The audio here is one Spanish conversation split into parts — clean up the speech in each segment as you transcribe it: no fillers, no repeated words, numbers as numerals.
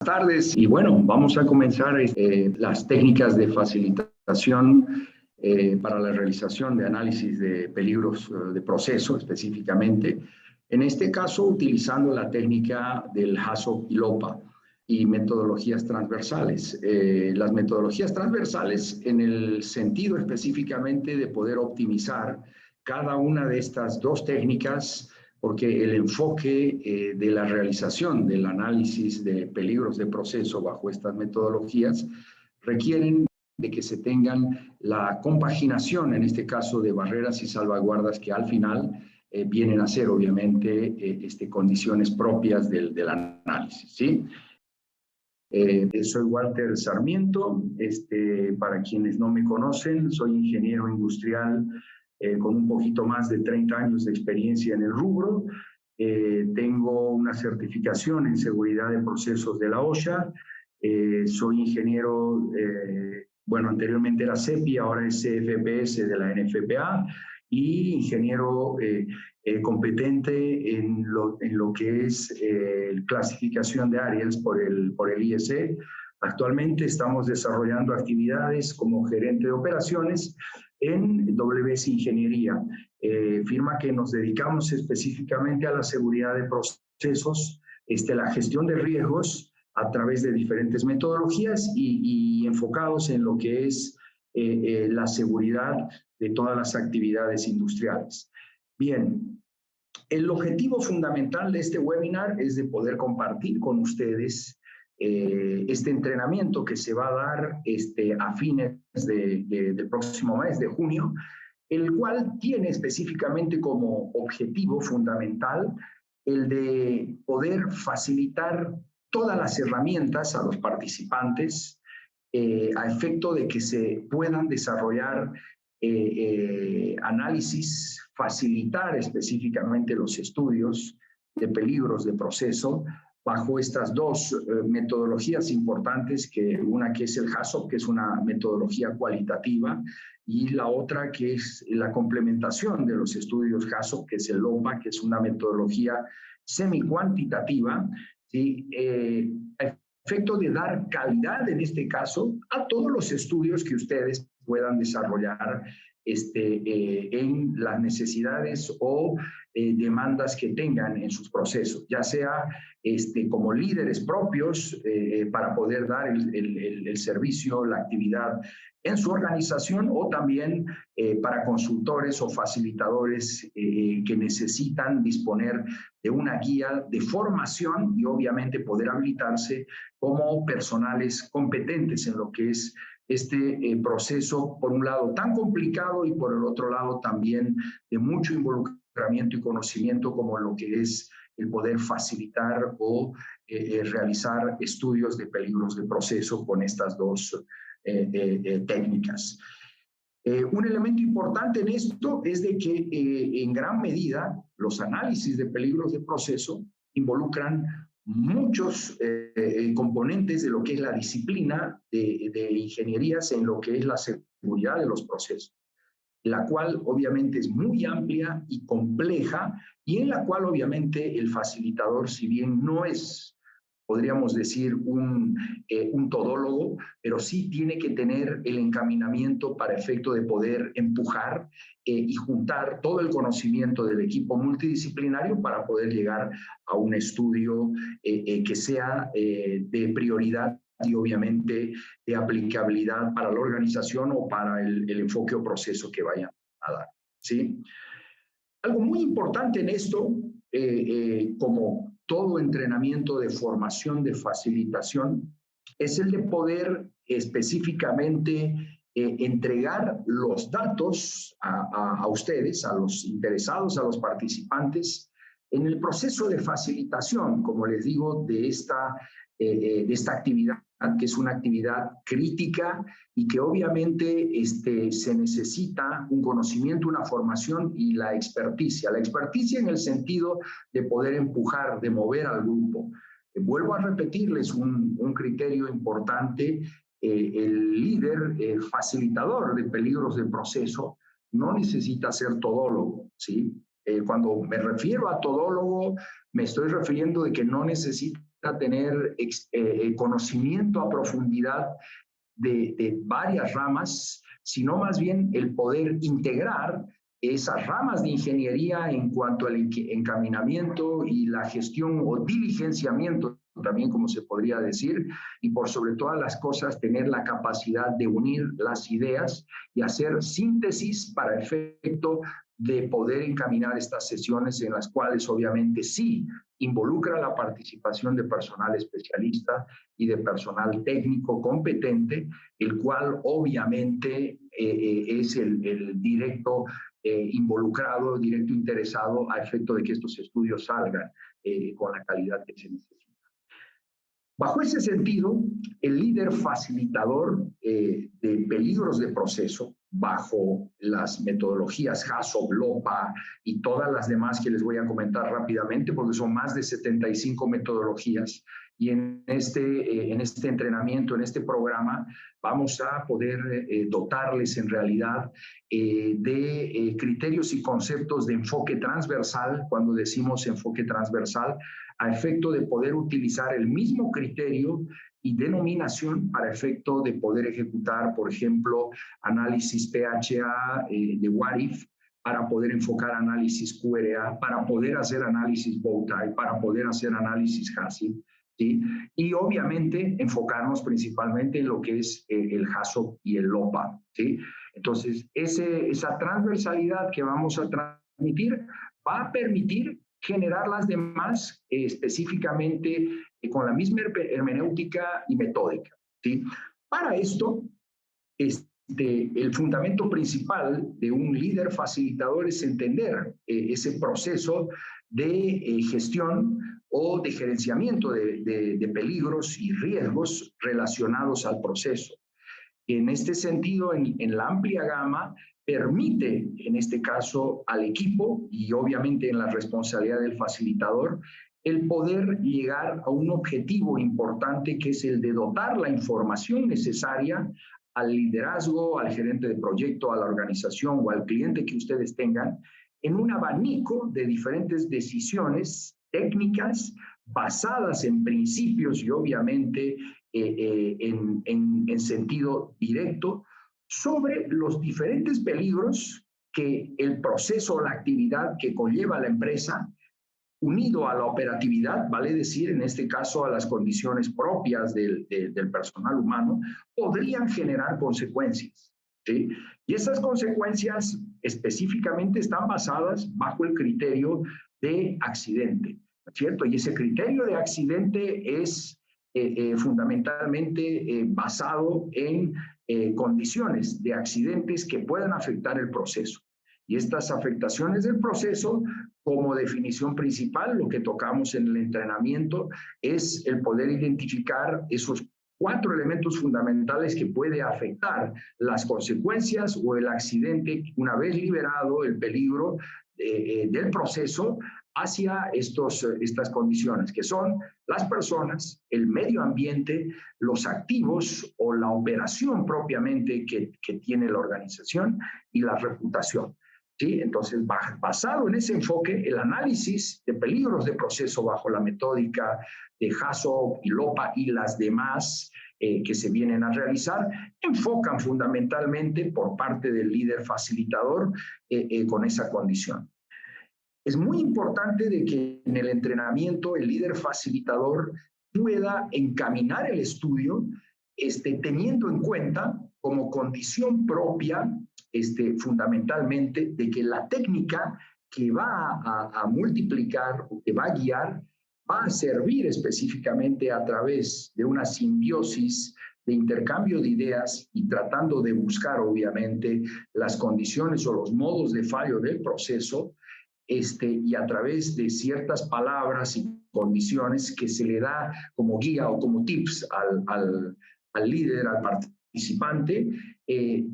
Tardes y bueno, vamos a comenzar las técnicas de facilitación para la realización de análisis de peligros de proceso específicamente. En este caso, utilizando la técnica del HACCP y LOPA y metodologías transversales. Las metodologías transversales en el sentido específicamente de poder optimizar cada una de estas dos técnicas, porque el enfoque de la realización del análisis de peligros de proceso bajo estas metodologías requieren de que se tengan la compaginación, en este caso, de barreras y salvaguardas que al final vienen a ser, obviamente, condiciones propias del análisis, ¿sí? Soy Walter Sarmiento, para quienes no me conocen, soy ingeniero industrial con un poquito más de 30 años de experiencia en el rubro. Tengo una certificación en seguridad de procesos de la OSHA. Soy ingeniero, bueno, anteriormente era CEPI, ahora es CFPS de la NFPA, y ingeniero competente en lo que es clasificación de áreas por el ISE. Actualmente estamos desarrollando actividades como gerente de operaciones en WS Ingeniería, firma que nos dedicamos específicamente a la seguridad de procesos, la gestión de riesgos a través de diferentes metodologías y enfocados en lo que es la seguridad de todas las actividades industriales. Bien, el objetivo fundamental de este webinar es de poder compartir con ustedes este entrenamiento que se va a dar a fines del próximo mes de junio, el cual tiene específicamente como objetivo fundamental el de poder facilitar todas las herramientas a los participantes a efecto de que se puedan desarrollar análisis, facilitar específicamente los estudios de peligros de proceso bajo estas dos metodologías importantes, una que es el HACCP, que es una metodología cualitativa, y la otra que es la complementación de los estudios HACCP, que es el LOPA, que es una metodología semi-cuantitativa, ¿sí? A efecto de dar calidad, en este caso, a todos los estudios que ustedes puedan desarrollar en las necesidades o demandas que tengan en sus procesos, ya sea como líderes propios para poder dar el servicio, la actividad en su organización, o también para consultores o facilitadores que necesitan disponer de una guía de formación y obviamente poder habilitarse como personales competentes en lo que es proceso, por un lado tan complicado y por el otro lado también de mucho involucramiento y conocimiento, como lo que es el poder facilitar o realizar estudios de peligros de proceso con estas dos técnicas. Un elemento importante en esto es de que en gran medida los análisis de peligros de proceso involucran muchos componentes de lo que es la disciplina de ingenierías en lo que es la seguridad de los procesos, la cual obviamente es muy amplia y compleja, y en la cual obviamente el facilitador, si bien no es, podríamos decir, un todólogo, pero sí tiene que tener el encaminamiento para efecto de poder empujar y juntar todo el conocimiento del equipo multidisciplinario para poder llegar a un estudio que sea de prioridad y obviamente de aplicabilidad para la organización o para el enfoque o proceso que vayan a dar, ¿sí? Algo muy importante en esto, como todo entrenamiento de formación, de facilitación, es el de poder específicamente entregar los datos a ustedes, a los interesados, a los participantes, en el proceso de facilitación, como les digo, de esta actividad, que es una actividad crítica y que obviamente se necesita un conocimiento, una formación y la experticia. La experticia en el sentido de poder empujar, de mover al grupo. Vuelvo a repetirles un criterio importante. El líder facilitador de peligros de proceso no necesita ser todólogo, ¿sí? Cuando me refiero a todólogo, me estoy refiriendo de que no necesita tener conocimiento a profundidad de varias ramas, sino más bien el poder integrar esas ramas de ingeniería en cuanto al encaminamiento y la gestión o diligenciamiento, también como se podría decir, y por sobre todas las cosas tener la capacidad de unir las ideas y hacer síntesis para efecto de poder encaminar estas sesiones en las cuales obviamente sí involucra la participación de personal especialista y de personal técnico competente, el cual obviamente es el directo involucrado, directo interesado a efecto de que estos estudios salgan con la calidad que se necesita. Bajo ese sentido, el líder facilitador de peligros de proceso, bajo las metodologías HACCP, LOPA y todas las demás que les voy a comentar rápidamente, porque son más de 75 metodologías, y en este entrenamiento, en este programa, vamos a poder dotarles en realidad de criterios y conceptos de enfoque transversal. Cuando decimos enfoque transversal, a efecto de poder utilizar el mismo criterio y denominación para efecto de poder ejecutar, por ejemplo, análisis PHA de What If, para poder enfocar análisis QRA, para poder hacer análisis Bowtie, para poder hacer análisis HACCP, ¿sí? Y obviamente enfocarnos principalmente en lo que es el HACCP y el LOPA, ¿sí? Entonces, esa transversalidad que vamos a transmitir va a permitir generar las demás específicamente con la misma hermenéutica y metódica, ¿sí? Para esto, el fundamento principal de un líder facilitador es entender ese proceso de gestión o de gerenciamiento de peligros y riesgos relacionados al proceso. En este sentido, en la amplia gama, permite, en este caso, al equipo y obviamente en la responsabilidad del facilitador, el poder llegar a un objetivo importante que es el de dotar la información necesaria al liderazgo, al gerente de proyecto, a la organización o al cliente que ustedes tengan, en un abanico de diferentes decisiones técnicas basadas en principios y obviamente en sentido directo sobre los diferentes peligros que el proceso o la actividad que conlleva la empresa, unido a la operatividad, vale decir, en este caso a las condiciones propias del personal humano, podrían generar consecuencias, ¿sí? Y esas consecuencias específicamente están basadas bajo el criterio de accidente, ¿cierto? Y ese criterio de accidente es fundamentalmente basado en condiciones de accidentes que puedan afectar el proceso. Y estas afectaciones del proceso, como definición principal, lo que tocamos en el entrenamiento, es el poder identificar esos 4 elementos fundamentales que puede afectar las consecuencias o el accidente una vez liberado el peligro del proceso hacia estas condiciones, que son las personas, el medio ambiente, los activos o la operación propiamente que tiene la organización y la reputación. ¿Sí? Entonces, basado en ese enfoque, el análisis de peligros de proceso bajo la metódica de HACCP y LOPA y las demás que se vienen a realizar, enfocan fundamentalmente por parte del líder facilitador con esa condición. Es muy importante de que en el entrenamiento el líder facilitador pueda encaminar el estudio teniendo en cuenta como condición propia fundamentalmente de que la técnica que va a multiplicar o que va a guiar va a servir específicamente a través de una simbiosis de intercambio de ideas y tratando de buscar obviamente las condiciones o los modos de fallo del proceso y a través de ciertas palabras y condiciones que se le da como guía o como tips al líder, al participante,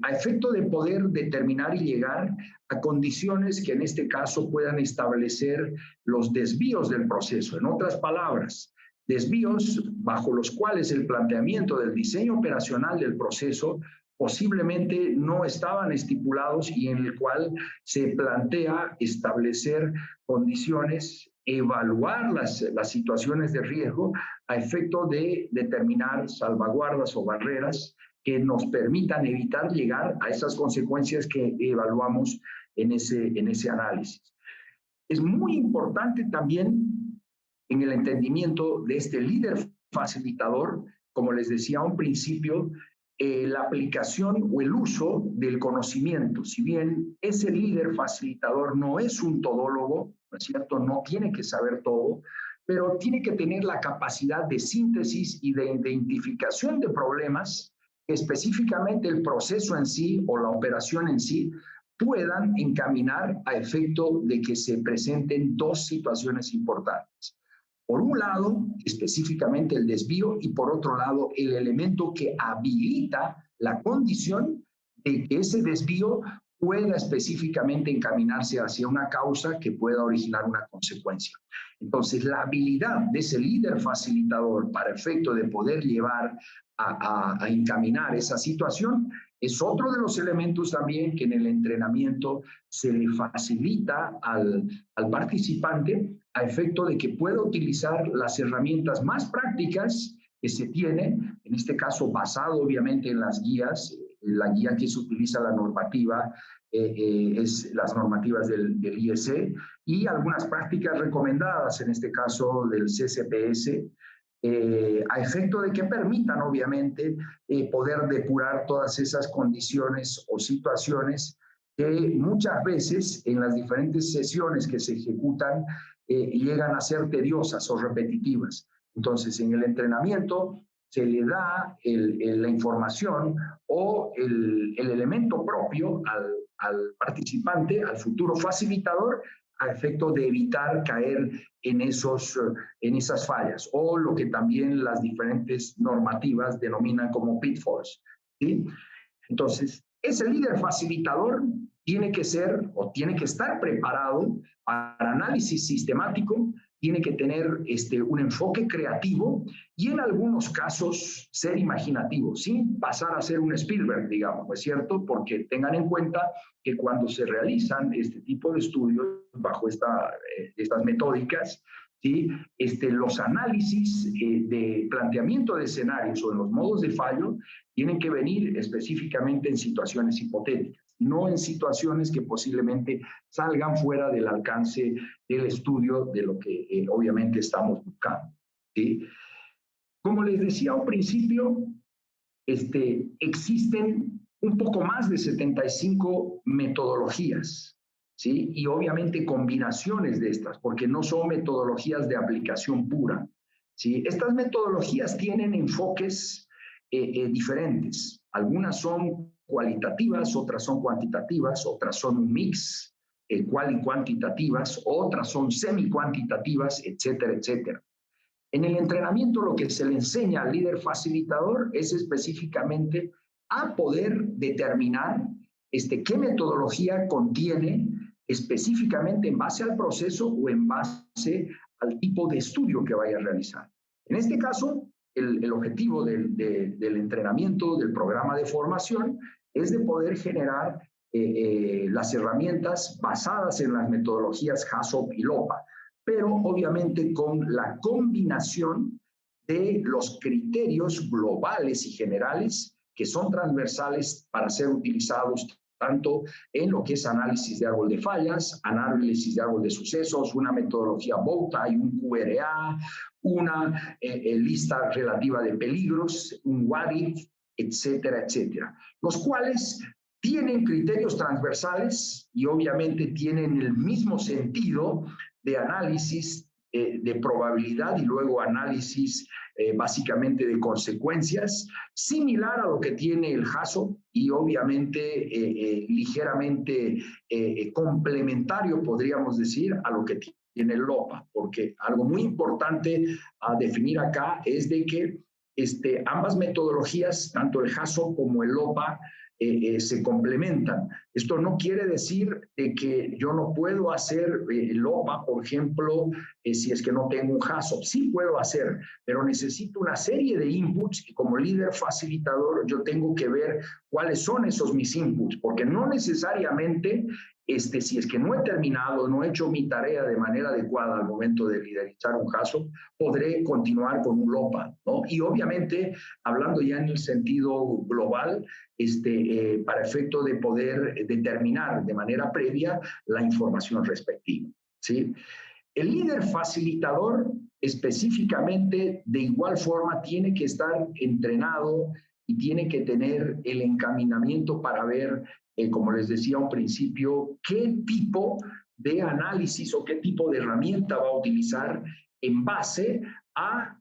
a efecto de poder determinar y llegar a condiciones que en este caso puedan establecer los desvíos del proceso. En otras palabras, desvíos bajo los cuales el planteamiento del diseño operacional del proceso posiblemente no estaban estipulados y en el cual se plantea establecer condiciones evaluar las situaciones de riesgo a efecto de determinar salvaguardas o barreras que nos permitan evitar llegar a esas consecuencias que evaluamos en ese análisis. Es muy importante también en el entendimiento de este líder facilitador, como les decía a un principio, la aplicación o el uso del conocimiento. Si bien ese líder facilitador no es un todólogo, ¿no es cierto? No tiene que saber todo, pero tiene que tener la capacidad de síntesis y de identificación de problemas que específicamente el proceso en sí o la operación en sí puedan encaminar a efecto de que se presenten dos situaciones importantes. Por un lado, específicamente el desvío, y por otro lado, el elemento que habilita la condición de que ese desvío pueda específicamente encaminarse hacia una causa que pueda originar una consecuencia. Entonces, la habilidad de ese líder facilitador para efecto de poder llevar a encaminar esa situación es otro de los elementos también que en el entrenamiento se le facilita al participante a efecto de que pueda utilizar las herramientas más prácticas que se tienen, en este caso basado obviamente en las guías. La guía que se utiliza, la normativa, es las normativas del IEC y algunas prácticas recomendadas, en este caso del CCPS, a efecto de que permitan obviamente poder depurar todas esas condiciones o situaciones que muchas veces en las diferentes sesiones que se ejecutan llegan a ser tediosas o repetitivas. Entonces, en el entrenamiento se le da la información o el elemento propio al participante, al futuro facilitador, a efecto de evitar caer en esas fallas, o lo que también las diferentes normativas denominan como pitfalls, ¿sí? Entonces, ese líder facilitador tiene que ser o tiene que estar preparado para análisis sistemático, tiene que tener un enfoque creativo y en algunos casos ser imaginativo, sin pasar a ser un Spielberg, digamos, ¿no es cierto? Porque tengan en cuenta que cuando se realizan este tipo de estudios bajo estas metódicas, ¿sí? Los análisis de planteamiento de escenarios o en los modos de fallo tienen que venir específicamente en situaciones hipotéticas, no en situaciones que posiblemente salgan fuera del alcance del estudio de lo que obviamente estamos buscando, ¿sí? Como les decía al principio, existen un poco más de 75 metodologías, ¿sí? Y obviamente combinaciones de estas, porque no son metodologías de aplicación pura, ¿sí? Estas metodologías tienen enfoques diferentes. Algunas son cualitativas, otras son cuantitativas, otras son un mix, cual y cuantitativas, otras son semi-cuantitativas, etcétera, etcétera. En el entrenamiento lo que se le enseña al líder facilitador es específicamente a poder determinar qué metodología contiene específicamente en base al proceso o en base al tipo de estudio que vaya a realizar. En este caso, el objetivo del entrenamiento, del programa de formación, es de poder generar las herramientas basadas en las metodologías HACCP y LOPA, pero obviamente con la combinación de los criterios globales y generales que son transversales para ser utilizados tanto en lo que es análisis de árbol de fallas, análisis de árbol de sucesos, una metodología Bowtie, un QRA, una lista relativa de peligros, un what if, etcétera, etcétera, los cuales tienen criterios transversales y obviamente tienen el mismo sentido de análisis de probabilidad y luego análisis básicamente de consecuencias, similar a lo que tiene el HACCP y obviamente ligeramente complementario, podríamos decir, a lo que tiene el LOPA, porque algo muy importante a definir acá es de que ambas metodologías, tanto el HACCP como el LOPA, se complementan. Esto no quiere decir que yo no puedo hacer LOPA, por ejemplo, si es que no tengo un HACCP. Sí puedo hacer, pero necesito una serie de inputs y como líder facilitador yo tengo que ver cuáles son esos mis inputs, porque no necesariamente si es que no he terminado, no he hecho mi tarea de manera adecuada al momento de liderizar un HACCP, podré continuar con un LOPA, ¿no? Y obviamente, hablando ya en el sentido global, para efecto de poder determinar de manera previa la información respectiva, ¿sí? El líder facilitador específicamente, de igual forma, tiene que estar entrenado y tiene que tener el encaminamiento para ver, como les decía a un principio, qué tipo de análisis o qué tipo de herramienta va a utilizar en base a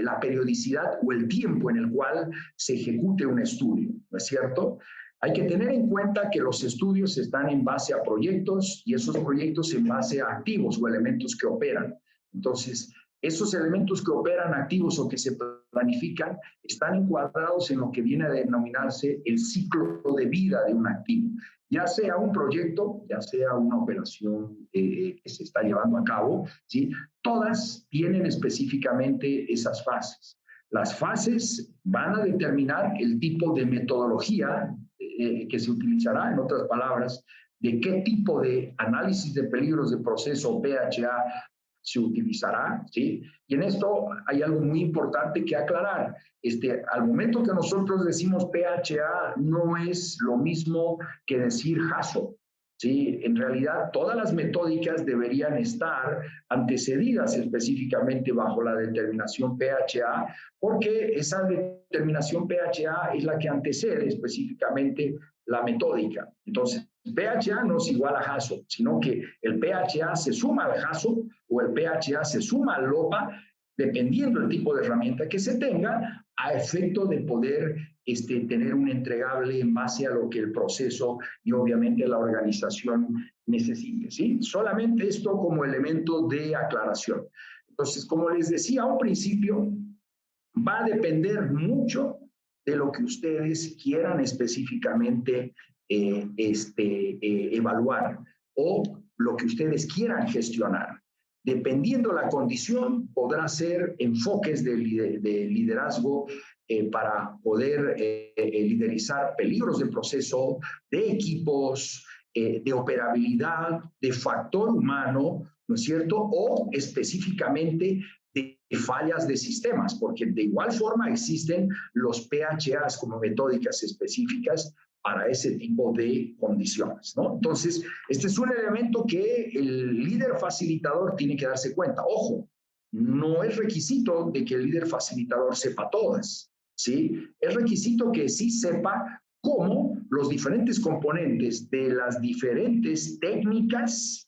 la periodicidad o el tiempo en el cual se ejecute un estudio, ¿no es cierto? Hay que tener en cuenta que los estudios están en base a proyectos y esos proyectos en base a activos o elementos que operan. Entonces, esos elementos que operan activos o que se planifican están encuadrados en lo que viene a denominarse el ciclo de vida de un activo, ya sea un proyecto, ya sea una operación que se está llevando a cabo, ¿sí? Todas tienen específicamente esas fases. Las fases van a determinar el tipo de metodología que se utilizará, en otras palabras, de qué tipo de análisis de peligros de proceso PHA se utilizará, ¿sí? Y en esto hay algo muy importante que aclarar. Al momento que nosotros decimos PHA, no es lo mismo que decir HACCP, ¿sí? En realidad, todas las metódicas deberían estar antecedidas específicamente bajo la determinación PHA, porque esa determinación PHA es la que antecede específicamente la metódica. Entonces, PHA no es igual a HACCP, sino que el PHA se suma al HACCP o el PHA se suma al LOPA, dependiendo del tipo de herramienta que se tenga, a efecto de poder tener un entregable en base a lo que el proceso y obviamente la organización necesite, ¿sí? Solamente esto como elemento de aclaración. Entonces, como les decía a un principio, va a depender mucho de lo que ustedes quieran específicamente evaluar o lo que ustedes quieran gestionar. Dependiendo la condición, podrá ser enfoques de liderazgo para poder liderizar peligros de proceso, de equipos, de operabilidad, de factor humano, ¿no es cierto? O específicamente de fallas de sistemas, porque de igual forma existen los PHAs como metódicas específicas para ese tipo de condiciones, ¿no? Entonces, este es un elemento que el líder facilitador tiene que darse cuenta. Ojo, no es requisito de que el líder facilitador sepa todas, ¿sí? Es requisito que sí sepa cómo los diferentes componentes de las diferentes técnicas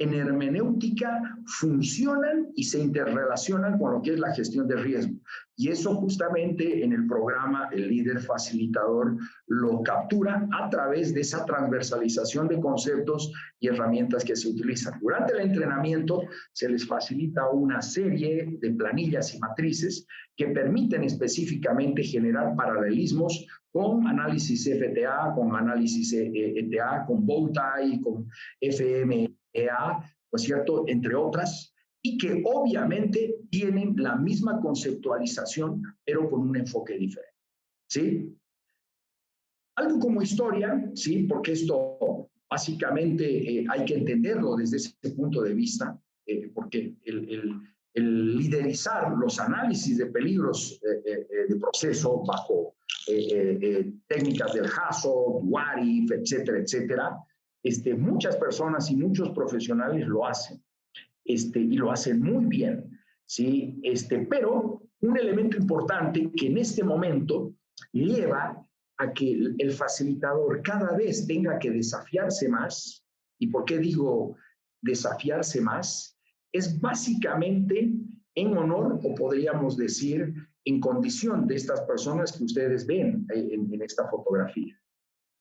en hermenéutica funcionan y se interrelacionan con lo que es la gestión de riesgo. Y eso justamente en el programa el líder facilitador lo captura a través de esa transversalización de conceptos y herramientas que se utilizan. Durante el entrenamiento se les facilita una serie de planillas y matrices que permiten específicamente generar paralelismos con análisis FTA, con análisis ETA, con Bowtie, con FM, ¿no es cierto?, entre otras, y que obviamente tienen la misma conceptualización, pero con un enfoque diferente, ¿sí? Algo como historia, ¿sí? Porque esto básicamente hay que entenderlo desde ese punto de vista, porque el liderizar los análisis de peligros de proceso bajo técnicas del HACCP, WARIF, etcétera, etcétera, muchas personas y muchos profesionales lo hacen, y lo hacen muy bien, ¿sí? Pero un elemento importante que en este momento lleva a que el facilitador cada vez tenga que desafiarse más, ¿y por qué digo desafiarse más? Es básicamente en honor, o podríamos decir, en condición de estas personas que ustedes ven en esta fotografía.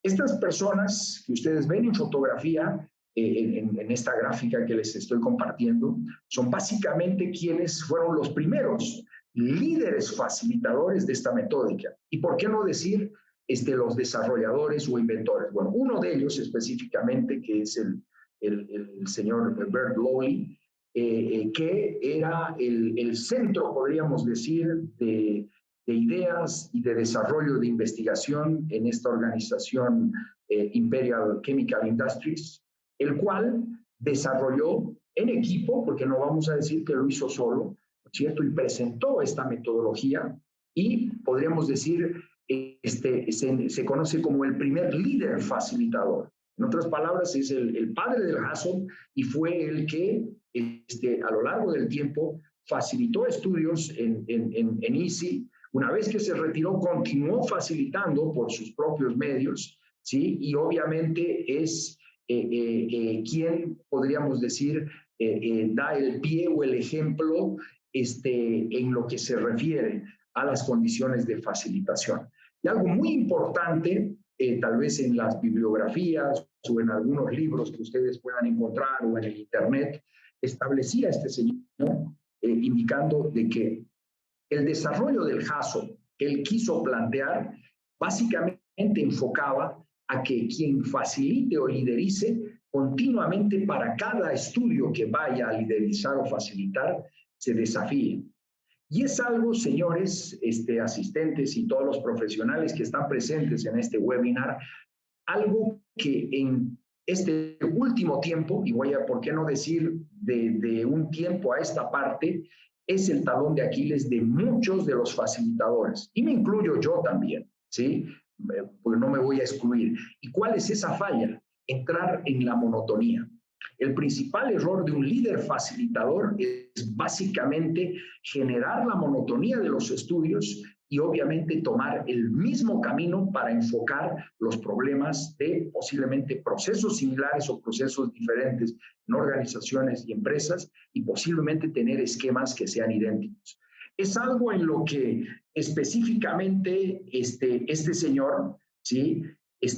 Estas personas que ustedes ven en fotografía, en esta gráfica que les estoy compartiendo, son básicamente quienes fueron los primeros líderes facilitadores de esta metódica. ¿Y por qué no decir los desarrolladores o inventores? Bueno, uno de ellos específicamente, que es el señor Bert Lowry, que era el centro, podríamos decir, de de ideas y de desarrollo de investigación en esta organización Imperial Chemical Industries, el cual desarrolló en equipo, porque no vamos a decir que lo hizo solo, ¿cierto? Y presentó esta metodología y podríamos decir, se conoce como el primer líder facilitador. En otras palabras, es el padre del HACCP y fue el que a lo largo del tiempo facilitó estudios en ICI. Una vez que se retiró, continuó facilitando por sus propios medios, ¿sí? Y obviamente es quien, podríamos decir, da el pie o el ejemplo en lo que se refiere a las condiciones de facilitación. Y algo muy importante, tal vez en las bibliografías o en algunos libros que ustedes puedan encontrar o en el Internet, establecía este señor indicando de que el desarrollo del HACCP que él quiso plantear básicamente enfocaba a que quien facilite o liderice continuamente para cada estudio que vaya a liderizar o facilitar se desafíe. Y es algo, señores, asistentes y todos los profesionales que están presentes en este webinar, algo que en este último tiempo, y voy a, ¿por qué no decir de un tiempo a esta parte, es el talón de Aquiles de muchos de los facilitadores, y me incluyo yo también, ¿sí? Pues no me voy a excluir. ¿Y cuál es esa falla? Entrar en la monotonía. El principal error de un líder facilitador es básicamente generar la monotonía de los estudios y obviamente tomar el mismo camino para enfocar los problemas de posiblemente procesos similares o procesos diferentes en organizaciones y empresas y posiblemente tener esquemas que sean idénticos. Es algo en lo que específicamente este señor, ¿sí?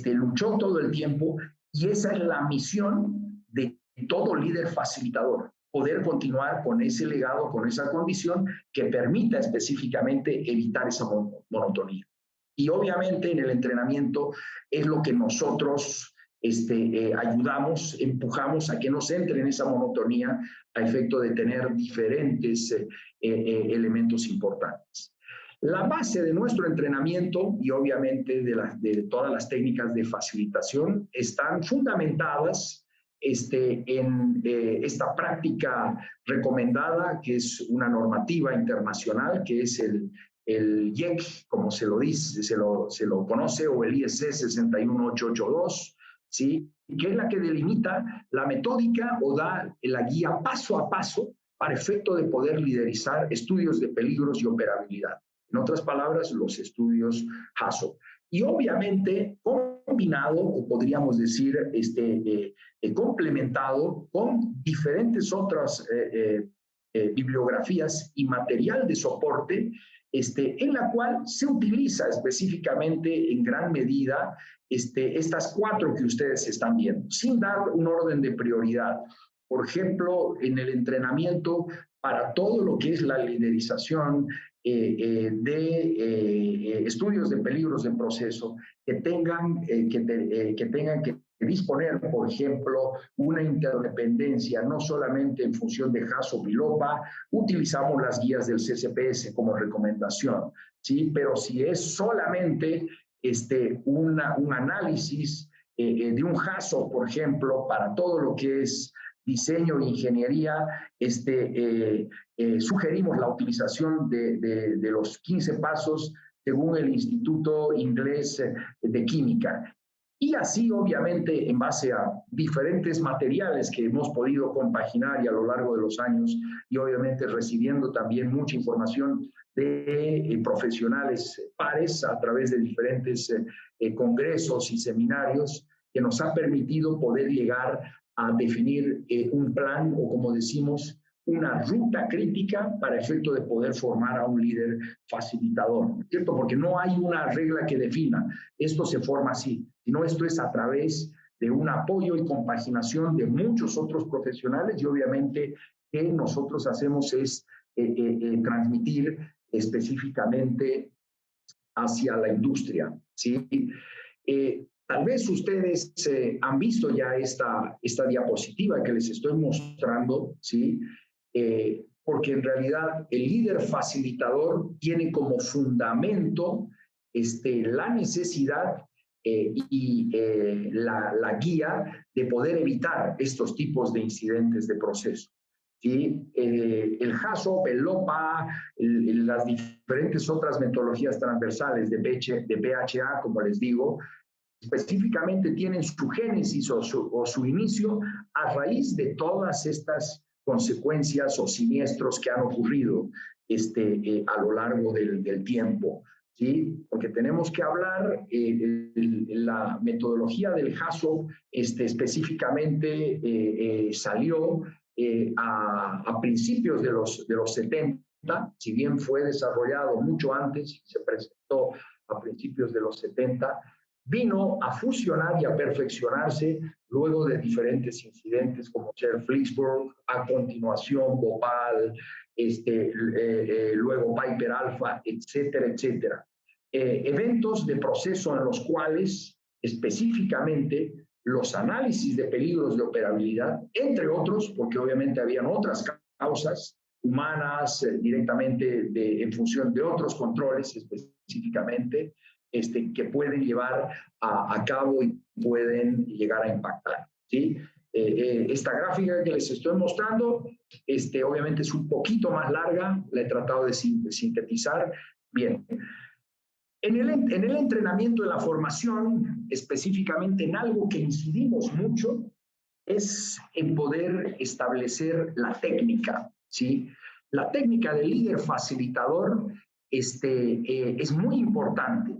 Luchó todo el tiempo y esa es la misión de todo líder facilitador, poder continuar con ese legado, con esa condición que permita específicamente evitar esa monotonía. Y obviamente en el entrenamiento es lo que nosotros ayudamos, empujamos a que no se entre en esa monotonía a efecto de tener diferentes elementos importantes. La base de nuestro entrenamiento y obviamente de todas las técnicas de facilitación están fundamentadas en esta práctica recomendada, que es una normativa internacional, que es el IEC, como se lo dice, se lo conoce, o el IEC 61882, ¿sí? Que es la que delimita la metódica o da la guía paso a paso para efecto de poder liderizar estudios de peligros y operabilidad. En otras palabras, los estudios HACCP. Y obviamente combinado, o podríamos decir complementado con diferentes otras bibliografías y material de soporte, en la cual se utiliza específicamente en gran medida estas 4 que ustedes están viendo, sin dar un orden de prioridad. Por ejemplo, en el entrenamiento para todo lo que es la liderización de estudios de peligros de proceso que tengan que disponer, por ejemplo, una interdependencia, no solamente en función de HACCP y LOPA, utilizamos las guías del CCPS como recomendación, ¿sí? Pero si es solamente un análisis de un HACCP, por ejemplo, para todo lo que es diseño e ingeniería, sugerimos la utilización de los 15 pasos según el Instituto Inglés de Química. Y así, obviamente, en base a diferentes materiales que hemos podido compaginar y a lo largo de los años, y obviamente recibiendo también mucha información de profesionales pares a través de diferentes congresos y seminarios, que nos ha permitido poder llegar a definir un plan o, como decimos, una ruta crítica para efecto de poder formar a un líder facilitador, ¿cierto? Porque no hay una regla que defina, esto se forma así, sino esto es a través de un apoyo y compaginación de muchos otros profesionales y obviamente que nosotros hacemos es transmitir específicamente hacia la industria, ¿sí? Tal vez ustedes han visto ya esta diapositiva que les estoy mostrando, ¿sí? porque en realidad el líder facilitador tiene como fundamento la necesidad la guía de poder evitar estos tipos de incidentes de proceso. ¿Sí? El HACCP, el LOPA, las diferentes otras metodologías transversales de PHA, como les digo, específicamente tienen su génesis o su inicio a raíz de todas estas consecuencias o siniestros que han ocurrido a lo largo del tiempo. ¿Sí? Porque tenemos que hablar, la metodología del HACCP específicamente salió a principios de los 70, si bien fue desarrollado mucho antes, se presentó a principios de los 70, vino a fusionar y a perfeccionarse luego de diferentes incidentes como Shell-Flicksburg, a continuación Bhopal, luego Piper Alpha, etcétera, etcétera. Eventos de proceso en los cuales específicamente los análisis de peligros de operabilidad, entre otros, porque obviamente habían otras causas humanas directamente en función de otros controles específicamente, que pueden llevar a cabo y pueden llegar a impactar. ¿Sí? Esta gráfica que les estoy mostrando, obviamente es un poquito más larga, la he tratado de sintetizar. Bien. En el entrenamiento, en la formación, específicamente en algo que incidimos mucho, es en poder establecer la técnica, ¿sí? La técnica del líder facilitador es muy importante.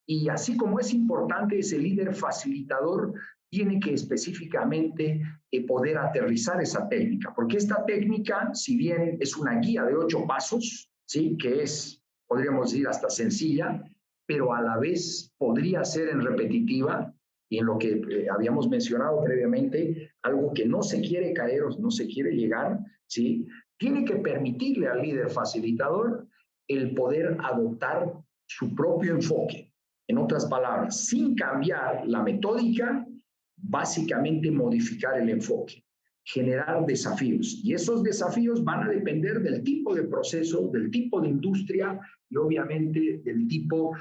Y así como es importante, ese líder facilitador tiene que específicamente poder aterrizar esa técnica, porque esta técnica, si bien es una guía de 8 pasos, ¿sí? Que es, podríamos decir, hasta sencilla, pero a la vez podría ser en repetitiva y en lo que habíamos mencionado previamente, algo que no se quiere caer o no se quiere llegar, ¿sí? Tiene que permitirle al líder facilitador el poder adoptar su propio enfoque. En otras palabras, sin cambiar la metódica, básicamente modificar el enfoque, generar desafíos. Y esos desafíos van a depender del tipo de proceso, del tipo de industria y obviamente del tipo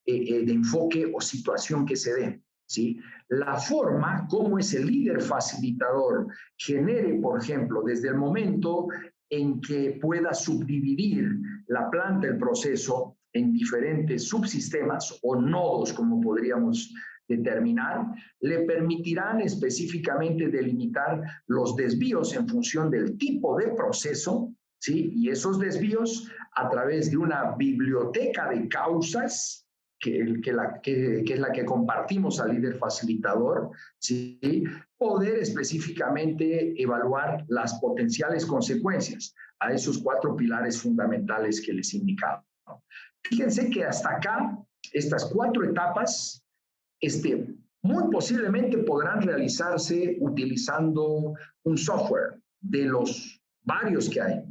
de enfoque o situación que se dé. ¿Sí? La forma como ese líder facilitador genere, por ejemplo, desde el momento en que pueda subdividir la planta, el proceso, en diferentes subsistemas o nodos, como podríamos determinar, le permitirán específicamente delimitar los desvíos en función del tipo de proceso, ¿sí? Y esos desvíos a través de una biblioteca de causas, que es la que compartimos al líder facilitador, ¿sí? Poder específicamente evaluar las potenciales consecuencias a esos 4 pilares fundamentales que les indicaba. Fíjense que hasta acá, estas 4 etapas, muy posiblemente podrán realizarse utilizando un software de los varios que hay.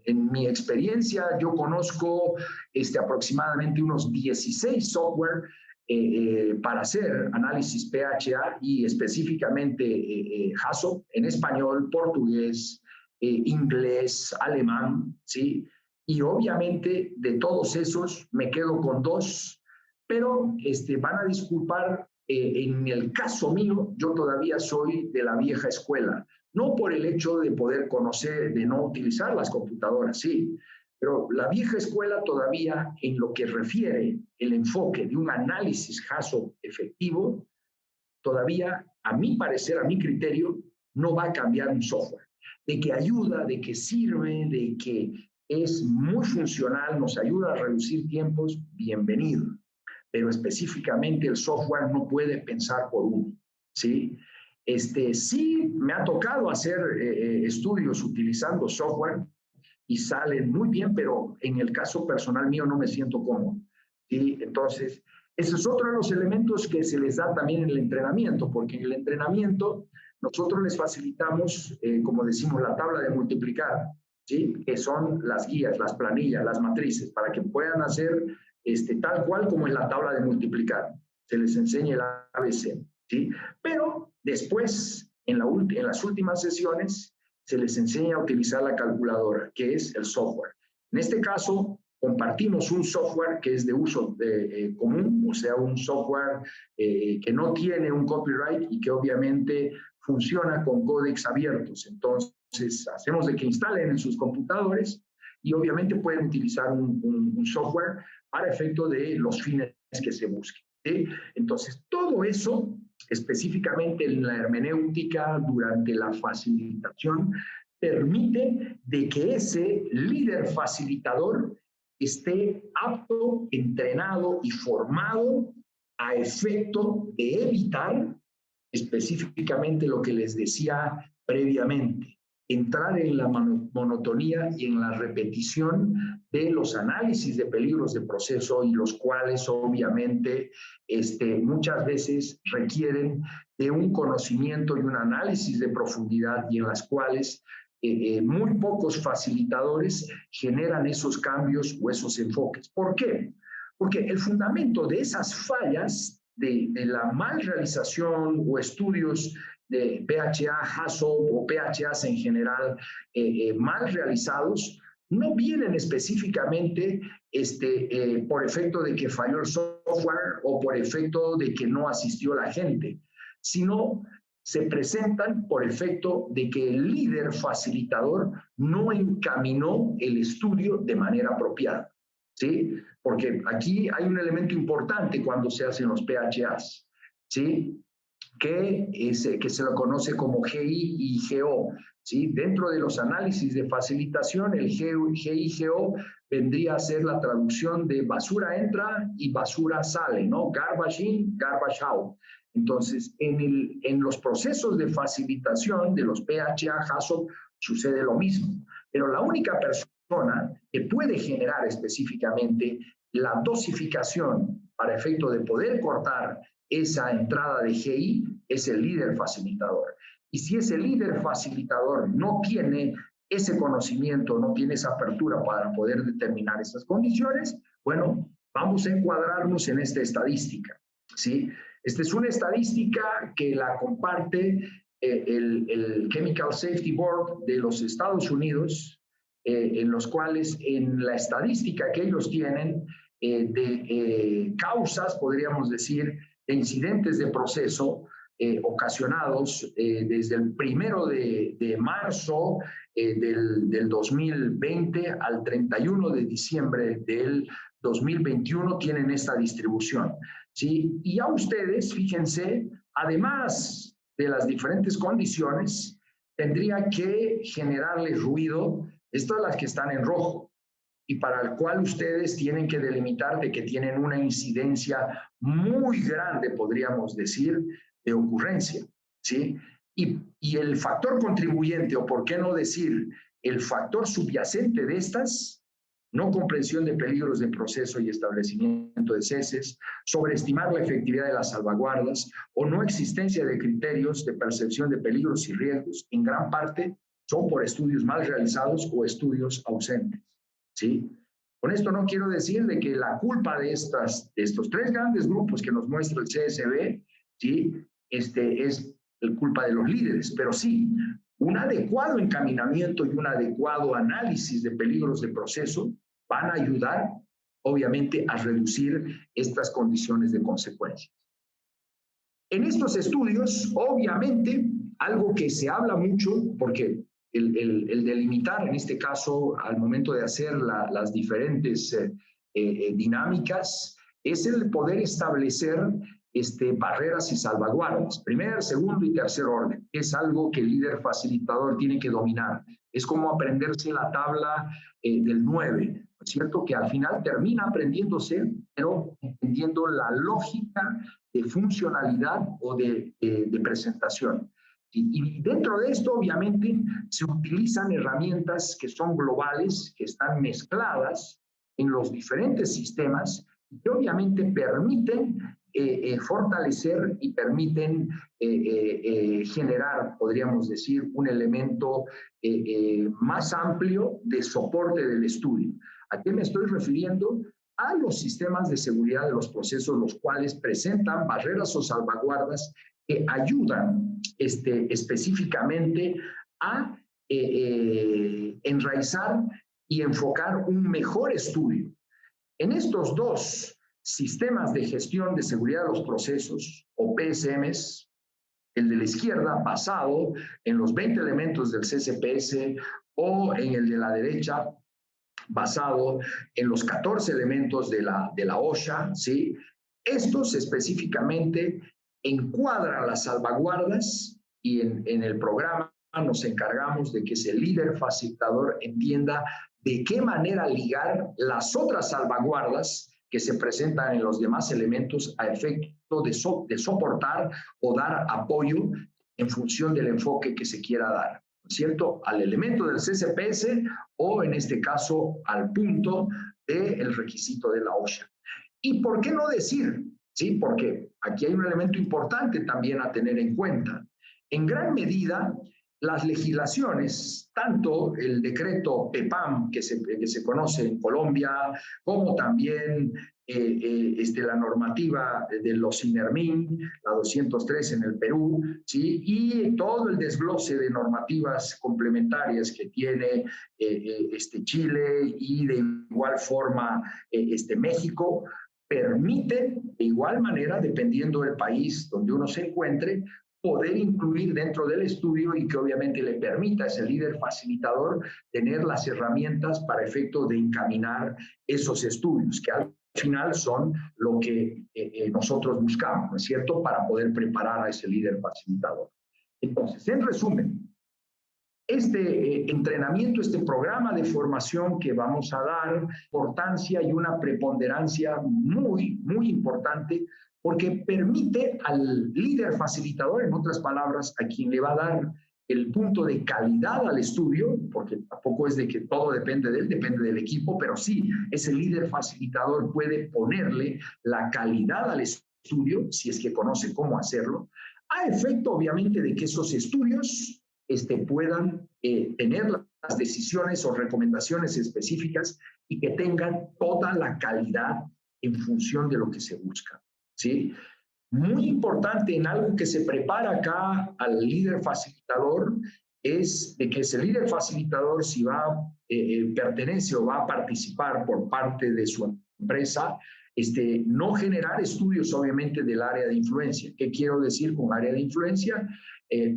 En mi experiencia, yo conozco aproximadamente unos 16 software para hacer análisis PHA y específicamente HACCP en español, portugués, inglés, alemán, ¿sí? Y obviamente de todos esos me quedo con 2, pero van a disculpar, en el caso mío, yo todavía soy de la vieja escuela. No por el hecho de poder conocer, de no utilizar las computadoras, sí, pero la vieja escuela todavía en lo que refiere el enfoque de un análisis HACCP efectivo, todavía, a mi parecer, a mi criterio, no va a cambiar un software. De que ayuda, de que sirve, de que es muy funcional, nos ayuda a reducir tiempos, bienvenido. Pero específicamente el software no puede pensar por uno, ¿sí? Sí, me ha tocado hacer estudios utilizando software y salen muy bien, pero en el caso personal mío no me siento cómodo. ¿Sí? Entonces, ese es otro de los elementos que se les da también en el entrenamiento, porque en el entrenamiento nosotros les facilitamos, como decimos, la tabla de multiplicar, ¿sí? Que son las guías, las planillas, las matrices, para que puedan hacer tal cual como en la tabla de multiplicar. Se les enseña el ABC, ¿sí? Pero después, en las últimas sesiones, se les enseña a utilizar la calculadora, que es el software. En este caso, compartimos un software que es de uso común, o sea, un software que no tiene un copyright y que obviamente funciona con códex abiertos. Entonces, hacemos de que instalen en sus computadores y obviamente pueden utilizar un software para efecto de los fines que se busquen, ¿sí? Entonces, todo eso, específicamente en la hermenéutica, durante la facilitación, permite de que ese líder facilitador esté apto, entrenado y formado a efecto de evitar específicamente lo que les decía previamente, entrar en la monotonía y en la repetición de los análisis de peligros de proceso y los cuales obviamente muchas veces requieren de un conocimiento y un análisis de profundidad y en las cuales muy pocos facilitadores generan esos cambios o esos enfoques. ¿Por qué? Porque el fundamento de esas fallas de la mal realización o estudios de PHA, HACCP o PHAs en general mal realizados, no vienen específicamente por efecto de que falló el software o por efecto de que no asistió la gente, sino se presentan por efecto de que el líder facilitador no encaminó el estudio de manera apropiada, ¿sí? Porque aquí hay un elemento importante cuando se hacen los PHAs, ¿sí? Que se lo conoce como GI y GO, ¿sí? Dentro de los análisis de facilitación, el GI-GO vendría a ser la traducción de basura entra y basura sale, ¿no? Garbage in, garbage out. Entonces, en los procesos de facilitación de los PHA, HACCP, sucede lo mismo, pero la única persona que puede generar específicamente la dosificación para efecto de poder cortar esa entrada de GI es el líder facilitador. Y si ese líder facilitador no tiene ese conocimiento, no tiene esa apertura para poder determinar esas condiciones, bueno, vamos a encuadrarnos en esta estadística, ¿sí? Esta es una estadística que la comparte el Chemical Safety Board de los Estados Unidos, en los cuales en la estadística que ellos tienen de causas, podríamos decir, de incidentes de proceso ocasionados desde el 1 de marzo del 2020 al 31 de diciembre del 2021 tienen esta distribución, ¿sí? Y a ustedes, fíjense, además de las diferentes condiciones, tendría que generarles ruido estas las que están en rojo, y para el cual ustedes tienen que delimitar de que tienen una incidencia muy grande, podríamos decir, de ocurrencia, ¿sí? Y el factor contribuyente, o por qué no decir, el factor subyacente de estas, no comprensión de peligros de proceso y establecimiento de ceses, sobreestimar la efectividad de las salvaguardas o no existencia de criterios de percepción de peligros y riesgos, en gran parte son por estudios mal realizados o estudios ausentes, ¿sí? Con esto no quiero decir de que la culpa de estos tres grandes grupos que nos muestra el CSB, ¿sí? Es culpa de los líderes, pero sí, un adecuado encaminamiento y un adecuado análisis de peligros de proceso van a ayudar, obviamente, a reducir estas condiciones de consecuencias. En estos estudios, obviamente, algo que se habla mucho, porque el delimitar, en este caso, al momento de hacer las diferentes dinámicas, es el poder establecer barreras y salvaguardas, primer, segundo y tercer orden. Es algo que el líder facilitador tiene que dominar. Es como aprenderse la tabla del 9, ¿no es cierto? Que al final termina aprendiéndose, pero entendiendo la lógica de funcionalidad o de presentación. Y dentro de esto, obviamente, se utilizan herramientas que son globales, que están mezcladas en los diferentes sistemas y que obviamente permiten fortalecer y permiten generar, podríamos decir, un elemento más amplio de soporte del estudio. ¿A qué me estoy refiriendo? A los sistemas de seguridad de los procesos, los cuales presentan barreras o salvaguardas que ayudan específicamente a enraizar y enfocar un mejor estudio. En estos dos sistemas de gestión de seguridad de los procesos, o PSMs, el de la izquierda basado en los 20 elementos del CCPS o en el de la derecha basado en los 14 elementos de la OSHA, ¿sí? Estos específicamente encuadran las salvaguardas y en el programa nos encargamos de que ese líder facilitador entienda de qué manera ligar las otras salvaguardas que se presentan en los demás elementos a efecto de soportar o dar apoyo en función del enfoque que se quiera dar, ¿cierto? Al elemento del CCPS o en este caso al punto del requisito de la OSHA. ¿Y por qué no decir? Sí, porque aquí hay un elemento importante también a tener en cuenta. En gran medida, las legislaciones, tanto el decreto PEPAM que se conoce en Colombia, como también la normativa de los INERMIN, la 203 en el Perú, ¿sí? Y todo el desglose de normativas complementarias que tiene Chile y de igual forma México, permite de igual manera, dependiendo del país donde uno se encuentre, poder incluir dentro del estudio y que obviamente le permita a ese líder facilitador tener las herramientas para efecto de encaminar esos estudios, que al final son lo que nosotros buscamos, ¿no es cierto?, para poder preparar a ese líder facilitador. Entonces, en resumen, este entrenamiento, este programa de formación que vamos a dar, importancia y una preponderancia muy, muy importante, porque permite al líder facilitador, en otras palabras, a quien le va a dar el punto de calidad al estudio, porque tampoco es de que todo depende de él, depende del equipo, pero sí, ese líder facilitador puede ponerle la calidad al estudio, si es que conoce cómo hacerlo, a efecto, obviamente, de que esos estudios puedan tener las decisiones o recomendaciones específicas y que tengan toda la calidad en función de lo que se busca, ¿sí? Muy importante en algo que se prepara acá al líder facilitador es de que ese líder facilitador, si pertenece o va a participar por parte de su empresa, no generar estudios obviamente del área de influencia. ¿Qué quiero decir con área de influencia?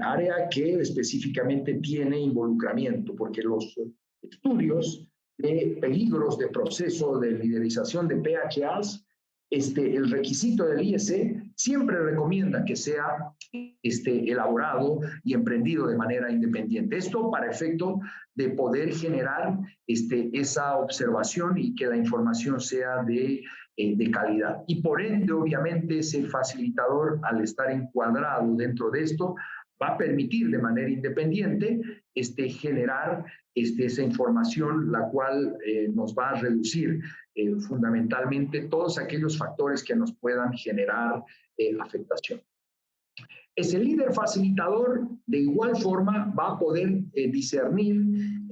Área que específicamente tiene involucramiento, porque los estudios de peligros de proceso de liderización de PHAs, el requisito del IEC siempre recomienda que sea elaborado y emprendido de manera independiente. Esto para efecto de poder generar esa observación y que la información sea de calidad. Y por ende, obviamente, ese facilitador, al estar encuadrado dentro de esto, va a permitir de manera independiente generar esa información, la cual nos va a reducir fundamentalmente todos aquellos factores que nos puedan generar afectación. Ese líder facilitador, de igual forma, va a poder discernir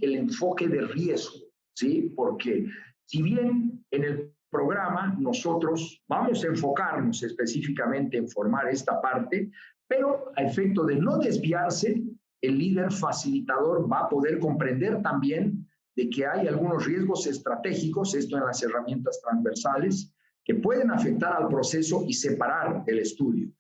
el enfoque de riesgo, ¿sí? Porque si bien en el programa nosotros vamos a enfocarnos específicamente en formar esta parte, pero a efecto de no desviarse, el líder facilitador va a poder comprender también de que hay algunos riesgos estratégicos, esto en las herramientas transversales, que pueden afectar al proceso y separar el estudio.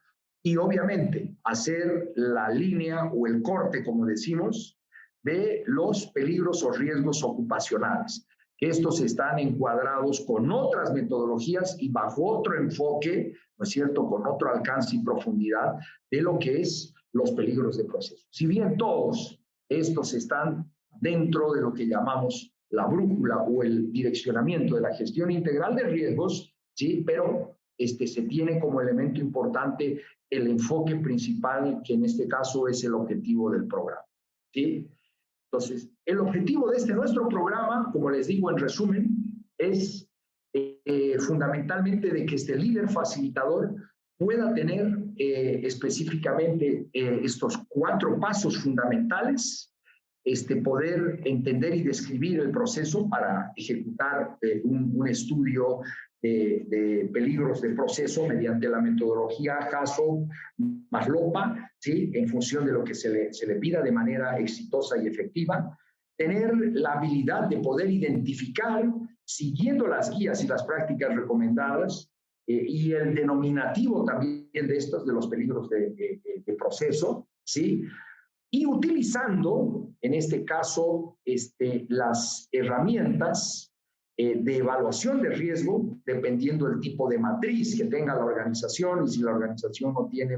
Y obviamente hacer la línea o el corte, como decimos, de los peligros o riesgos ocupacionales, que estos están encuadrados con otras metodologías y bajo otro enfoque, ¿no es cierto?, con otro alcance y profundidad de lo que es los peligros de proceso. Si bien todos estos están dentro de lo que llamamos la brújula o el direccionamiento de la gestión integral de riesgos, ¿sí?, pero se tiene como elemento importante el enfoque principal, que en este caso es el objetivo del programa, ¿sí? Entonces, el objetivo de nuestro programa, como les digo en resumen, es fundamentalmente de que este líder facilitador pueda tener específicamente estos 4 pasos fundamentales, poder entender y describir el proceso para ejecutar un estudio de peligros de proceso mediante la metodología HACCP+LOPA, ¿sí? En función de lo que se le pida de manera exitosa y efectiva. Tener la habilidad de poder identificar, siguiendo las guías y las prácticas recomendadas, y el denominativo también de estos, de los peligros de proceso, ¿sí? Y utilizando, en este caso, las herramientas de evaluación de riesgo, dependiendo del tipo de matriz que tenga la organización, y si la organización no tiene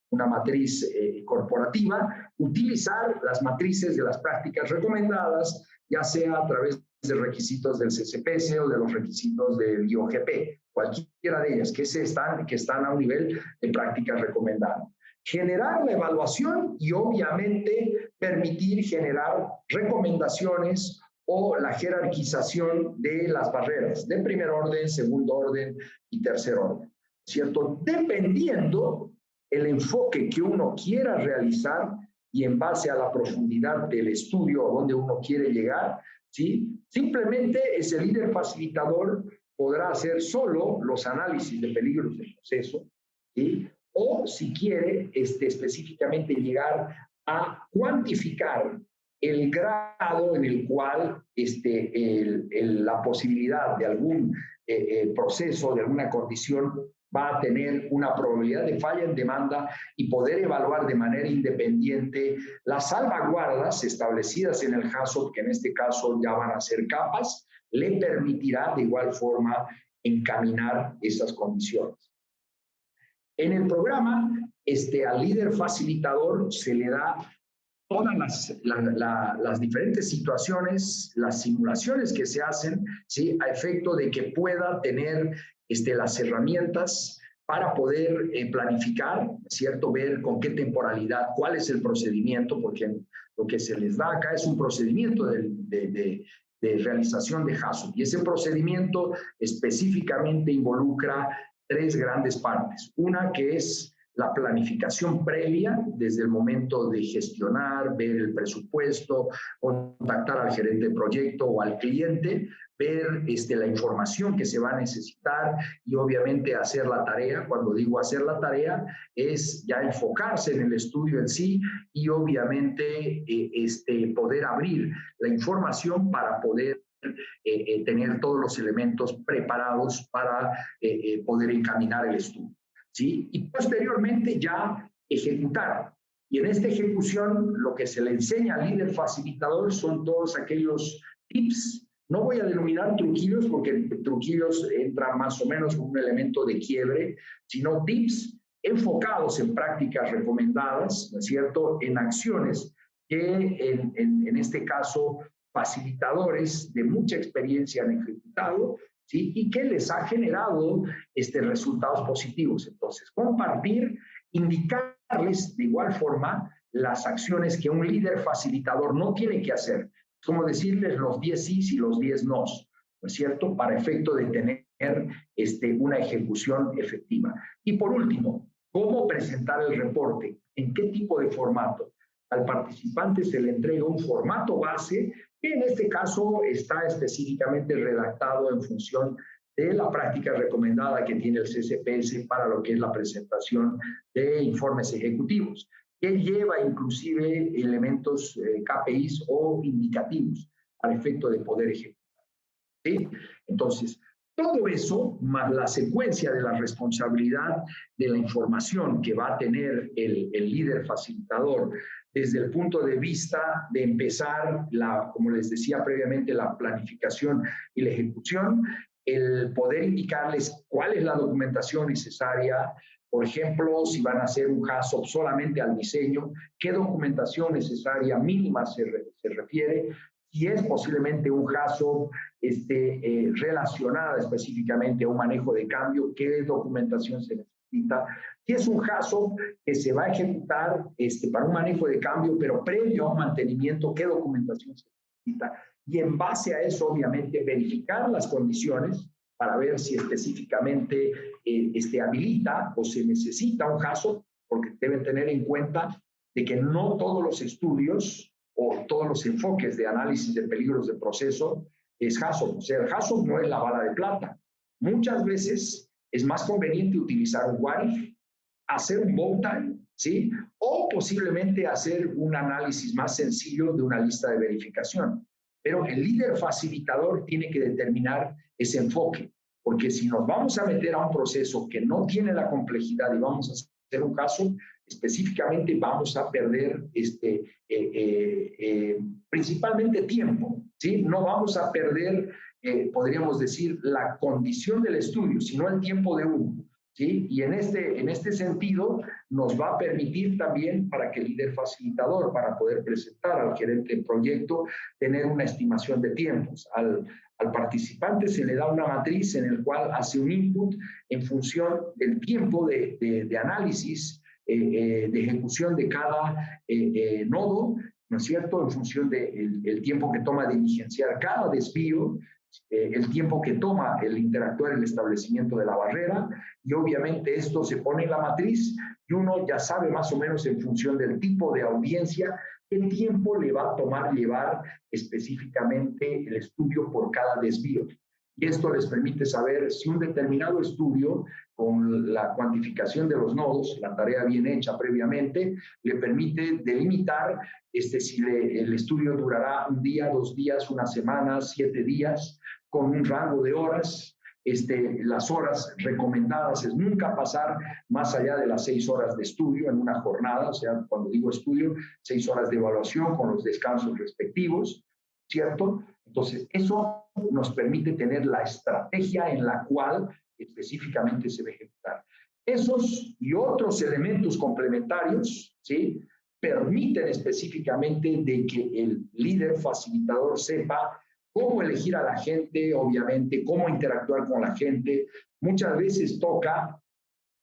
una matriz corporativa, utilizar las matrices de las prácticas recomendadas, ya sea a través de requisitos del CCPS o de los requisitos del IOGP, cualquiera de ellas que están a un nivel de prácticas recomendadas. Generar la evaluación y obviamente permitir generar recomendaciones o la jerarquización de las barreras de primer orden, segundo orden y tercer orden, ¿cierto? Dependiendo el enfoque que uno quiera realizar y en base a la profundidad del estudio a donde uno quiere llegar, ¿sí? Simplemente ese líder facilitador podrá hacer solo los análisis de peligros del proceso, ¿sí? O si quiere específicamente llegar a cuantificar el grado en el cual la posibilidad de algún proceso, de alguna condición, va a tener una probabilidad de falla en demanda y poder evaluar de manera independiente las salvaguardas establecidas en el HACCP, que en este caso ya van a ser capas, le permitirá de igual forma encaminar esas condiciones. En el programa, al líder facilitador se le da todas las diferentes situaciones, las simulaciones que se hacen, ¿sí? A efecto de que pueda tener las herramientas para poder planificar, ¿cierto? Ver con qué temporalidad, cuál es el procedimiento, porque lo que se les da acá es un procedimiento de realización de HACCP. Y ese procedimiento específicamente involucra tres grandes partes. Una que es la planificación previa, desde el momento de gestionar, ver el presupuesto, contactar al gerente de proyecto o al cliente, ver la información que se va a necesitar y obviamente hacer la tarea. Cuando digo hacer la tarea, es ya enfocarse en el estudio en sí y obviamente poder abrir la información para poder tener todos los elementos preparados para poder encaminar el estudio, ¿sí? Y posteriormente ya ejecutar. Y en esta ejecución lo que se le enseña al líder facilitador son todos aquellos tips. No voy a denominar truquillos porque truquillos entra más o menos como un elemento de quiebre, sino tips enfocados en prácticas recomendadas, ¿no es cierto?, en acciones que en este caso facilitadores de mucha experiencia han ejecutado, ¿sí? Y que les ha generado resultados positivos. Entonces, compartir, indicarles de igual forma las acciones que un líder facilitador no tiene que hacer, como decirles los 10 sís y los 10 nos, ¿no es cierto?, para efecto de tener una ejecución efectiva. Y por último, ¿cómo presentar el reporte? ¿En qué tipo de formato? Al participante se le entrega un formato base que en este caso está específicamente redactado en función de la práctica recomendada que tiene el CCPS para lo que es la presentación de informes ejecutivos, que lleva inclusive elementos KPIs o indicativos al efecto de poder ejecutar, ¿sí? Entonces, todo eso, más la secuencia de la responsabilidad de la información que va a tener el líder facilitador desde el punto de vista de empezar, como les decía previamente, la planificación y la ejecución, el poder indicarles cuál es la documentación necesaria. Por ejemplo, si van a hacer un HACCP solamente al diseño, qué documentación necesaria mínima se refiere. Si es posiblemente un HACCP relacionada específicamente a un manejo de cambio, qué documentación se necesita. Si es un HACCP que se va a ejecutar para un manejo de cambio, pero previo a un mantenimiento, qué documentación se necesita. Y en base a eso, obviamente, verificar las condiciones para ver si específicamente habilita o se necesita un HACCP, porque deben tener en cuenta de que no todos los estudios o todos los enfoques de análisis de peligros de proceso es HACCP. O sea, el HACCP no es la bala de plata. Muchas veces es más conveniente utilizar un what if, hacer un bow tie, ¿sí? O posiblemente hacer un análisis más sencillo de una lista de verificación. Pero el líder facilitador tiene que determinar ese enfoque, porque si nos vamos a meter a un proceso que no tiene la complejidad y vamos a hacer un caso, específicamente vamos a perder principalmente tiempo, ¿sí? No vamos a perder, podríamos decir, la condición del estudio, sino el tiempo de uno, ¿sí? Y en este sentido nos va a permitir también para que el líder facilitador, para poder presentar al gerente de proyecto, tener una estimación de tiempos. Al participante se le da una matriz en el cual hace un input en función del tiempo de análisis, de ejecución de cada nodo, ¿no es cierto?, en función del tiempo que toma diligenciar cada desvío, el tiempo que toma el interactuar el establecimiento de la barrera, y obviamente esto se pone en la matriz y uno ya sabe más o menos en función del tipo de audiencia qué tiempo le va a tomar llevar específicamente el estudio por cada desvío. Y esto les permite saber si un determinado estudio, con la cuantificación de los nodos, la tarea bien hecha previamente, le permite delimitar si el estudio durará un día, 2 días, una semana, 7 días, con un rango de horas. Las horas recomendadas es nunca pasar más allá de las 6 horas de estudio en una jornada, o sea, cuando digo estudio, 6 horas de evaluación con los descansos respectivos, ¿cierto? Entonces, eso nos permite tener la estrategia en la cual específicamente se va a ejecutar. Esos y otros elementos complementarios, ¿sí?, permiten específicamente de que el líder facilitador sepa cómo elegir a la gente, obviamente, cómo interactuar con la gente. Muchas veces toca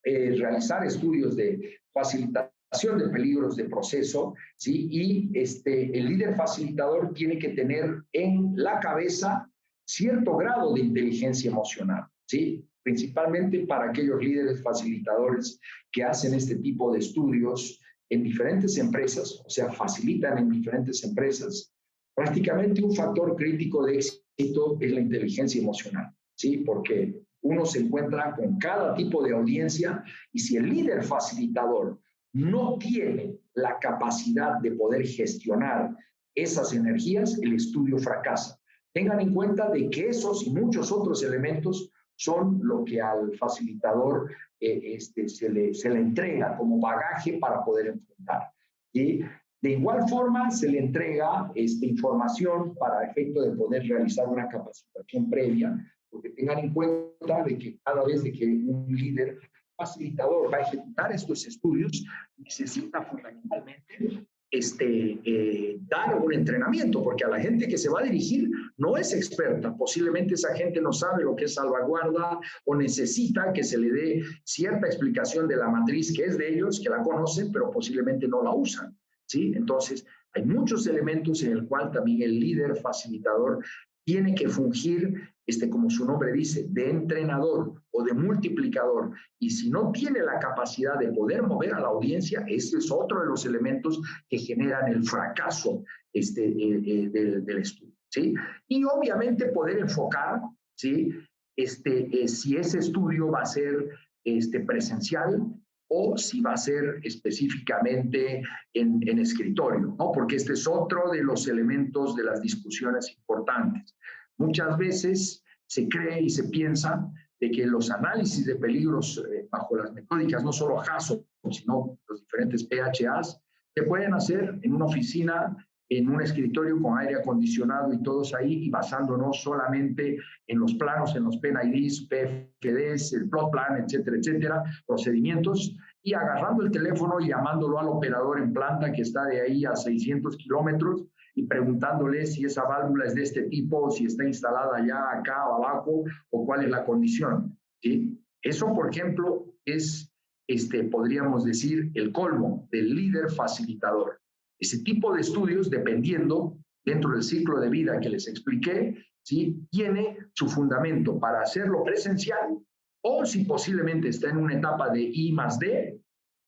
realizar estudios de facilitación de peligros de proceso, ¿sí? Y el líder facilitador tiene que tener en la cabeza cierto grado de inteligencia emocional, ¿sí? Principalmente para aquellos líderes facilitadores que hacen este tipo de estudios en diferentes empresas, o sea, facilitan en diferentes empresas. Prácticamente un factor crítico de éxito es la inteligencia emocional, ¿sí? Porque uno se encuentra con cada tipo de audiencia y si el líder facilitador no tiene la capacidad de poder gestionar esas energías, el estudio fracasa. Tengan en cuenta de que esos y muchos otros elementos son lo que al facilitador se le entrega como bagaje para poder enfrentar, ¿sí? De igual forma, se le entrega información para efecto de poder realizar una capacitación previa, porque tengan en cuenta de que cada vez de que un líder facilitador va a ejecutar estos estudios, necesita fundamentalmente dar un entrenamiento, porque a la gente que se va a dirigir no es experta. Posiblemente esa gente no sabe lo que es salvaguarda o necesita que se le dé cierta explicación de la matriz que es de ellos, que la conocen, pero posiblemente no la usan, ¿sí? Entonces, hay muchos elementos en el cual también el líder facilitador tiene que fungir, como su nombre dice, de entrenador o de multiplicador. Y si no tiene la capacidad de poder mover a la audiencia, ese es otro de los elementos que generan el fracaso del estudio, ¿sí? Y obviamente poder enfocar, ¿sí? Si ese estudio va a ser presencial o si va a ser específicamente en escritorio, ¿no? Porque este es otro de los elementos de las discusiones importantes. Muchas veces se cree y se piensa de que los análisis de peligros bajo las metódicas, no solo HAZOP, sino los diferentes PHAs, se pueden hacer en una oficina, en un escritorio con aire acondicionado y todos ahí, y basándonos solamente en los planos, en los PNIDs, PFDs, el plot plan, etcétera, etcétera, procedimientos, y agarrando el teléfono y llamándolo al operador en planta que está de ahí a 600 kilómetros y preguntándole si esa válvula es de este tipo, o si está instalada ya acá o abajo, o cuál es la condición, ¿sí? Eso, por ejemplo, es, podríamos decir, el colmo del líder facilitador. Ese tipo de estudios, dependiendo dentro del ciclo de vida que les expliqué, ¿sí?, tiene su fundamento para hacerlo presencial o si posiblemente está en una etapa de I+D,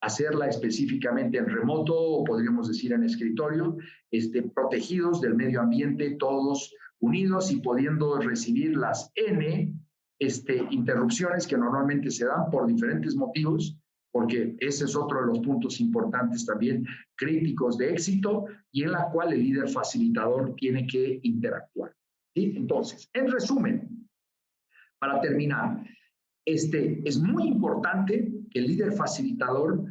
hacerla específicamente en remoto o podríamos decir en escritorio, protegidos del medio ambiente, todos unidos y pudiendo recibir las N interrupciones que normalmente se dan por diferentes motivos, porque ese es otro de los puntos importantes también, críticos de éxito, y en la cual el líder facilitador tiene que interactuar. ¿Sí? Entonces, en resumen, para terminar, es muy importante que el líder facilitador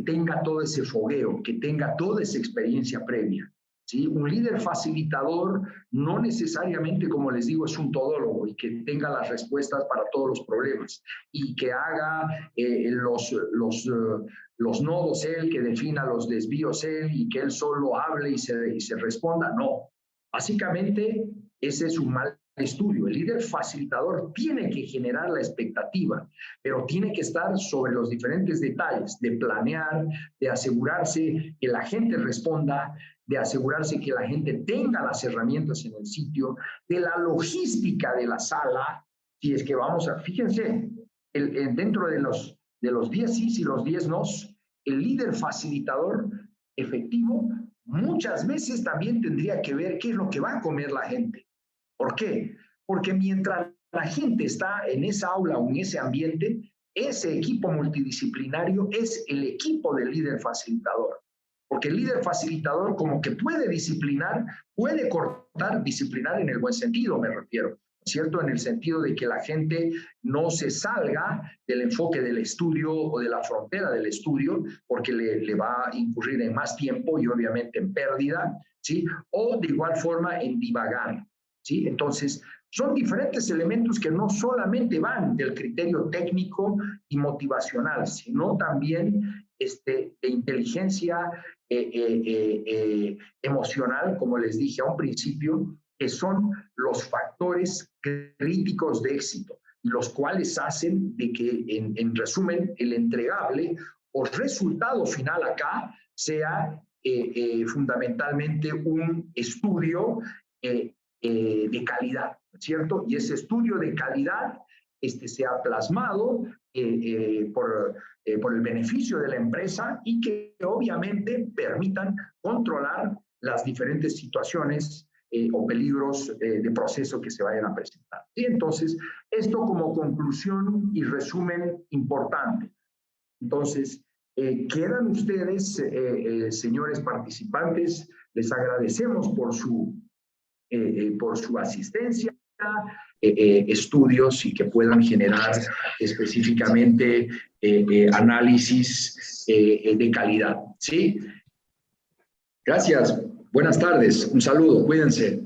tenga todo ese fogueo, que tenga toda esa experiencia previa. ¿Sí? Un líder facilitador no necesariamente, como les digo, es un todólogo y que tenga las respuestas para todos los problemas y que haga los nodos él, que defina los desvíos él y que él solo hable y se responda. No, básicamente ese es un mal estudio. El líder facilitador tiene que generar la expectativa, pero tiene que estar sobre los diferentes detalles de planear, de asegurarse que la gente responda, de asegurarse que la gente tenga las herramientas en el sitio, de la logística de la sala. Si es que vamos a, fíjense, dentro de los 10 sís y los 10 nos, el líder facilitador efectivo muchas veces también tendría que ver qué es lo que va a comer la gente. ¿Por qué? Porque mientras la gente está en esa aula o en ese ambiente, ese equipo multidisciplinario es el equipo del líder facilitador. Porque el líder facilitador como que puede disciplinar, puede cortar, disciplinar en el buen sentido, me refiero, ¿cierto? En el sentido de que la gente no se salga del enfoque del estudio o de la frontera del estudio, porque le va a incurrir en más tiempo y obviamente en pérdida, ¿sí? O de igual forma en divagar, ¿sí? Entonces, son diferentes elementos que no solamente van del criterio técnico y motivacional, sino también de inteligencia emocional, como les dije a un principio, que son los factores críticos de éxito, los cuales hacen de que, en resumen, el entregable o resultado final acá sea fundamentalmente un estudio de calidad, ¿cierto? Y ese estudio de calidad sea plasmado por el beneficio de la empresa y que obviamente permitan controlar las diferentes situaciones o peligros de proceso que se vayan a presentar. Y entonces, esto como conclusión y resumen importante. Entonces, quedan ustedes, señores participantes, les agradecemos por su asistencia, estudios y que puedan generar específicamente análisis de calidad. ¿Sí? Gracias. Buenas tardes. Un saludo. Cuídense.